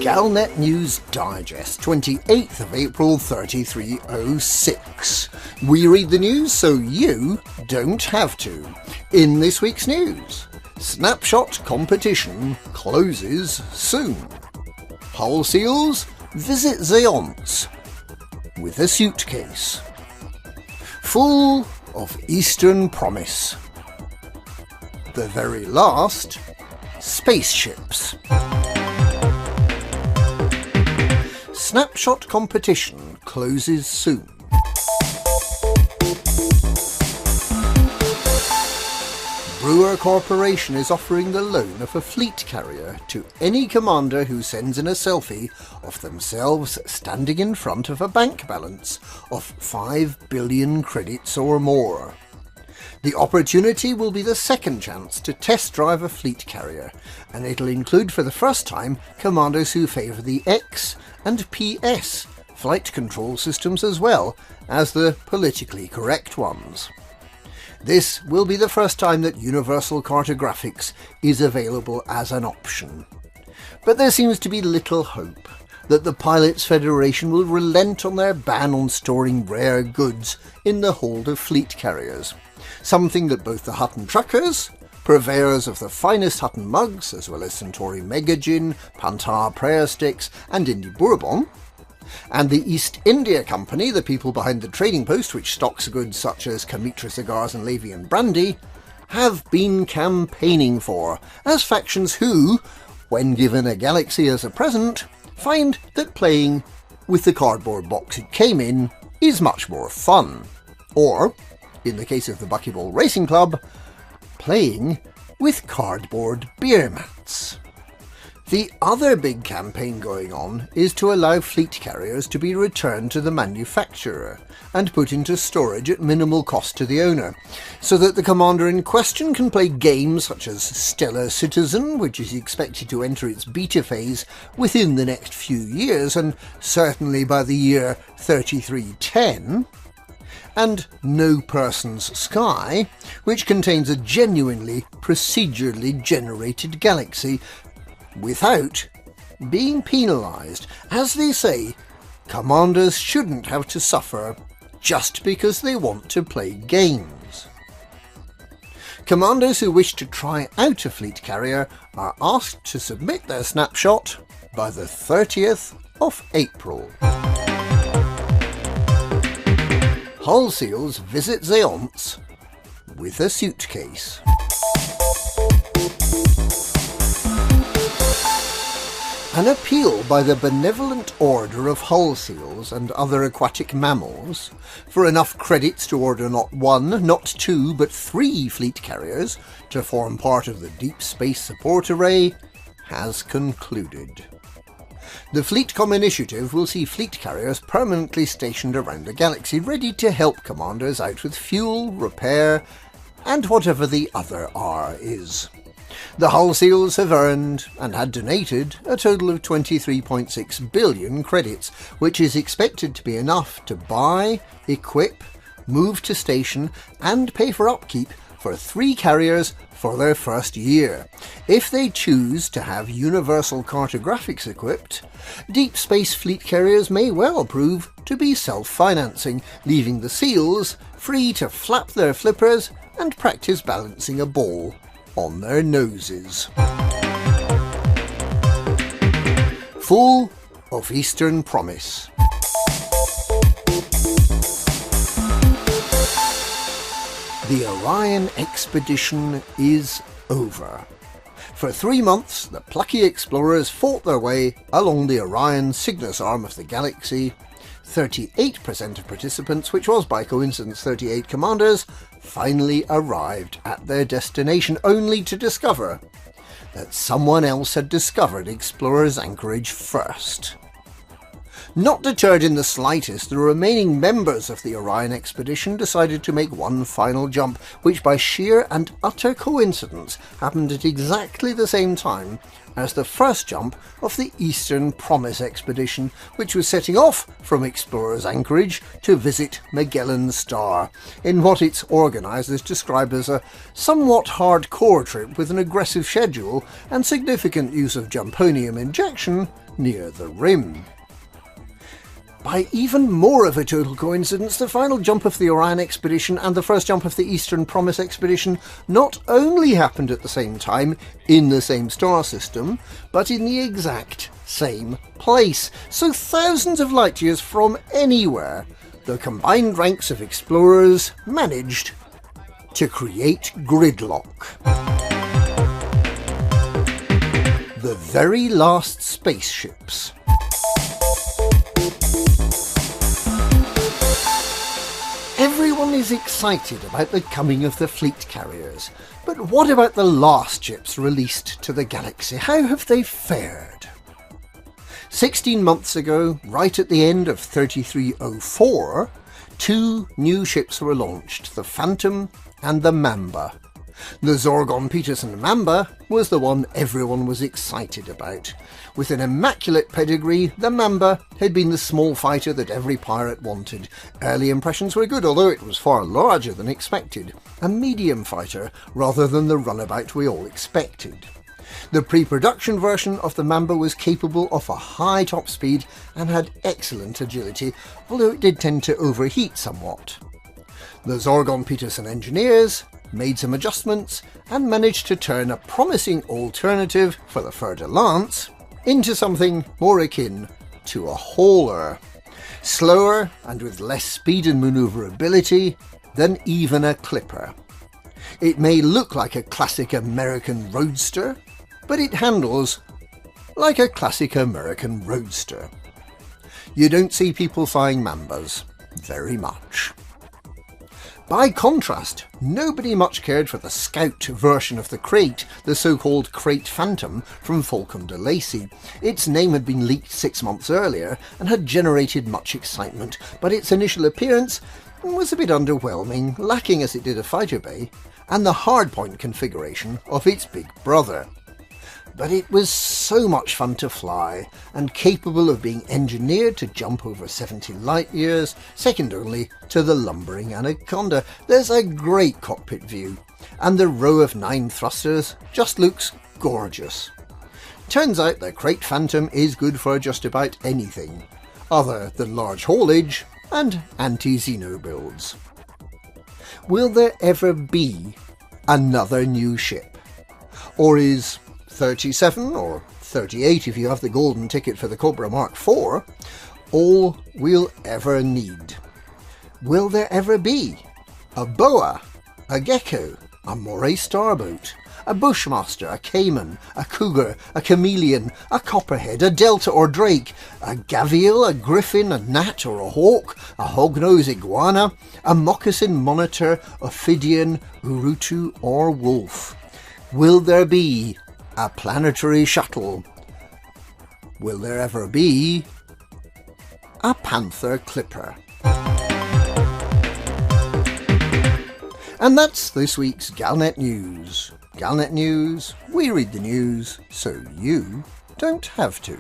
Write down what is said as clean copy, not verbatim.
Galnet News Digest, 28th of April 3306. We read the news so you don't have to. In this week's news, Snapshot competition closes soon. Hull seals visit Zaonce with a suitcase. Full of Eastern promise. The very last, spaceships. Snapshot competition closes soon. Brewer Corporation is offering the loan of a fleet carrier to any commander who sends in a selfie of themselves standing in front of a bank balance of 5 billion credits or more. The opportunity will be the second chance to test drive a fleet carrier, and it'll include for the first time commanders who favour the X and PS flight control systems as well as the politically correct ones. This will be the first time that universal cartographics is available as an option. But there seems to be little hope that the Pilots Federation will relent on their ban on storing rare goods in the hold of fleet carriers, something that both the Hutton truckers, purveyors of the finest Hutton mugs, as well as Centauri Mega Gin, Pantar prayer sticks and Indy Bourbon, and the East India Company, the people behind the trading post which stocks goods such as Kamitra cigars and Lavian brandy, have been campaigning for, as factions who, when given a galaxy as a present, find that playing with the cardboard box it came in is much more fun. Or, in the case of the Buckyball Racing Club, playing with cardboard beer mats. The other big campaign going on is to allow fleet carriers to be returned to the manufacturer and put into storage at minimal cost to the owner, so that the commander in question can play games such as Stellar Citizen, which is expected to enter its beta phase within the next few years, and certainly by the year 3310, and No Person's Sky, which contains a genuinely procedurally generated galaxy without being penalised. As they say, commanders shouldn't have to suffer just because they want to play games. Commanders who wish to try out a fleet carrier are asked to submit their snapshot by the 30th of April. Hull seals visit Zaonce with a suitcase. An appeal by the Benevolent Order of Hull Seals and other aquatic mammals for enough credits to order not one, not two, but 3 fleet carriers to form part of the Deep Space Support Array has concluded. The Fleetcom initiative will see fleet carriers permanently stationed around the galaxy, ready to help commanders out with fuel, repair, and whatever the other R is. The Hull Seals have earned and had donated a total of 23.6 billion credits, which is expected to be enough to buy, equip, move to station and pay for upkeep for 3 carriers for their first year. If they choose to have universal cartographics equipped, deep space fleet carriers may well prove to be self-financing, leaving the Seals free to flap their flippers and practice balancing a ball on their noses. Full of Eastern promise. The Orion expedition is over. For 3 months, the plucky explorers fought their way along the Orion Cygnus arm of the galaxy. 38% of participants, which was by coincidence 38 commanders, finally arrived at their destination, only to discover that someone else had discovered Explorer's Anchorage first. Not deterred in the slightest, the remaining members of the Orion expedition decided to make one final jump, which by sheer and utter coincidence happened at exactly the same time as the first jump of the Eastern Promise expedition, which was setting off from Explorer's Anchorage to visit Magellan's Star, in what its organisers described as a somewhat hardcore trip with an aggressive schedule and significant use of jumponium injection near the rim. By even more of a total coincidence, the final jump of the Orion expedition and the first jump of the Eastern Promise expedition not only happened at the same time in the same star system, but in the exact same place. So thousands of light years from anywhere, the combined ranks of explorers managed to create gridlock. The very last spaceships. Everyone is excited about the coming of the fleet carriers, but what about the last ships released to the galaxy? How have they fared? 16 months ago, right at the end of 3304, two new ships were launched, the Phantom and the Mamba. The Zorgon-Peterson Mamba was the one everyone was excited about. With an immaculate pedigree, the Mamba had been the small fighter that every pirate wanted. Early impressions were good, although it was far larger than expected. A medium fighter, rather than the runabout we all expected. The pre-production version of the Mamba was capable of a high top speed and had excellent agility, although it did tend to overheat somewhat. The Zorgon-Peterson engineers made some adjustments and managed to turn a promising alternative for the Fer-de-Lance into something more akin to a hauler. Slower and with less speed and manoeuvrability than even a clipper. It may look like a classic American roadster, but it handles like a classic American roadster. You don't see people flying Mambas very much. By contrast, nobody much cared for the Scout version of the crate, the so-called Crate Phantom from Falcon de Lacy. Its name had been leaked 6 months earlier and had generated much excitement, but its initial appearance was a bit underwhelming, lacking as it did a fighter bay and the hardpoint configuration of its big brother. But it was so much fun to fly, and capable of being engineered to jump over 70 light years, second only to the lumbering Anaconda. There's a great cockpit view, and the row of 9 thrusters just looks gorgeous. Turns out the Crate Phantom is good for just about anything, other than large haulage and anti-Xeno builds. Will there ever be another new ship? Or is 37 or 38 if you have the golden ticket for the Cobra Mark IV, all we'll ever need? Will there ever be a Boa, a Gecko, a Moray Starboat, a Bushmaster, a Cayman, a Cougar, a Chameleon, a Copperhead, a Delta or Drake, a Gavial, a Griffin, a Gnat or a Hawk, a Hognose Iguana, a Moccasin Monitor, Ophidian, Urutu or Wolf? Will there be a planetary shuttle? Will there ever be a Panther Clipper? And that's this week's Galnet News. Galnet News, we read the news so you don't have to.